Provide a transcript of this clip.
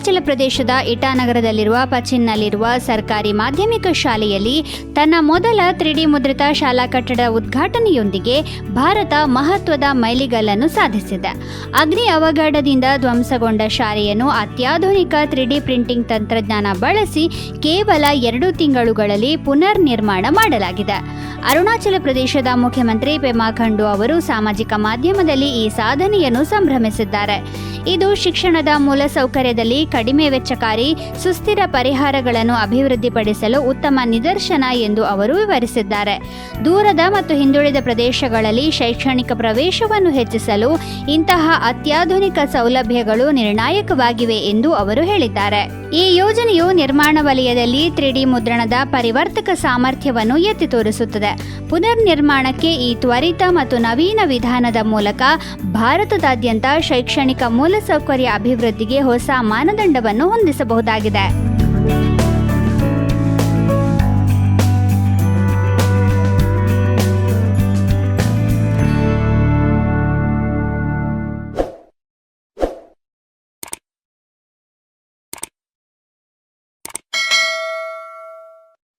ಅರುಣಾಚಲ ಪ್ರದೇಶದ ಇಟಾನಗರದಲ್ಲಿರುವ ಪಚಿನ್ನಲ್ಲಿರುವ ಸರ್ಕಾರಿ ಮಾಧ್ಯಮಿಕ ಶಾಲೆಯಲ್ಲಿ ತನ್ನ ಮೊದಲ 3D ಮುದ್ರಿತ ಶಾಲಾ ಕಟ್ಟಡ ಉದ್ಘಾಟನೆಯೊಂದಿಗೆ ಭಾರತ ಮಹತ್ವದ ಮೈಲಿಗಲ್ಲನ್ನು ಸಾಧಿಸಿದೆ. ಅಗ್ನಿ ಅವಘಡದಿಂದ ಧ್ವಂಸಗೊಂಡ ಶಾಲೆಯನ್ನು ಅತ್ಯಾಧುನಿಕ 3D ಪ್ರಿಂಟಿಂಗ್ ತಂತ್ರಜ್ಞಾನ ಬಳಸಿ ಕೇವಲ 2 ತಿಂಗಳುಗಳಲ್ಲಿ ಪುನರ್ ನಿರ್ಮಾಣ ಮಾಡಲಾಗಿದೆ. ಅರುಣಾಚಲ ಪ್ರದೇಶದ ಮುಖ್ಯಮಂತ್ರಿ ಪೆಮಾ ಖಂಡು ಅವರು ಸಾಮಾಜಿಕ ಮಾಧ್ಯಮದಲ್ಲಿ ಈ ಸಾಧನೆಯನ್ನು ಸಂಭ್ರಮಿಸಿದ್ದಾರೆ. ಇದು ಶಿಕ್ಷಣದ ಮೂಲಸೌಕರ್ಯದಲ್ಲಿ ಕಡಿಮೆ ವೆಚ್ಚಕಾರಿ ಸುಸ್ಥಿರ ಪರಿಹಾರಗಳನ್ನು ಅಭಿವೃದ್ಧಿಪಡಿಸಲು ಉತ್ತಮ ನಿದರ್ಶನ ಎಂದು ಅವರು ವಿವರಿಸಿದ್ದಾರೆ. ದೂರದ ಮತ್ತು ಹಿಂದುಳಿದ ಪ್ರದೇಶಗಳಲ್ಲಿ ಶೈಕ್ಷಣಿಕ ಪ್ರವೇಶವನ್ನು ಹೆಚ್ಚಿಸಲು ಇಂತಹ ಅತ್ಯಾಧುನಿಕ ಸೌಲಭ್ಯಗಳು ನಿರ್ಣಾಯಕವಾಗಿವೆ ಎಂದು ಅವರು ಹೇಳಿದ್ದಾರೆ. ಈ ಯೋಜನೆಯು ನಿರ್ಮಾಣ ವಲಯದಲ್ಲಿ 3D ಮುದ್ರಣದ ಪರಿವರ್ತಕ ಸಾಮರ್ಥ್ಯವನ್ನು ಎತ್ತಿ ತೋರಿಸುತ್ತದೆ. ಪುನರ್ ನಿರ್ಮಾಣಕ್ಕೆ ಈ ತ್ವರಿತ ಮತ್ತು ನವೀನ ವಿಧಾನದ ಮೂಲಕ ಭಾರತದಾದ್ಯಂತ ಶೈಕ್ಷಣಿಕ ಮೂಲಸೌಕರ್ಯ ಅಭಿವೃದ್ಧಿಗೆ ಹೊಸ ಮಾನದಂಡವನ್ನು ಹೊಂದಿಸಬಹುದಾಗಿದೆ.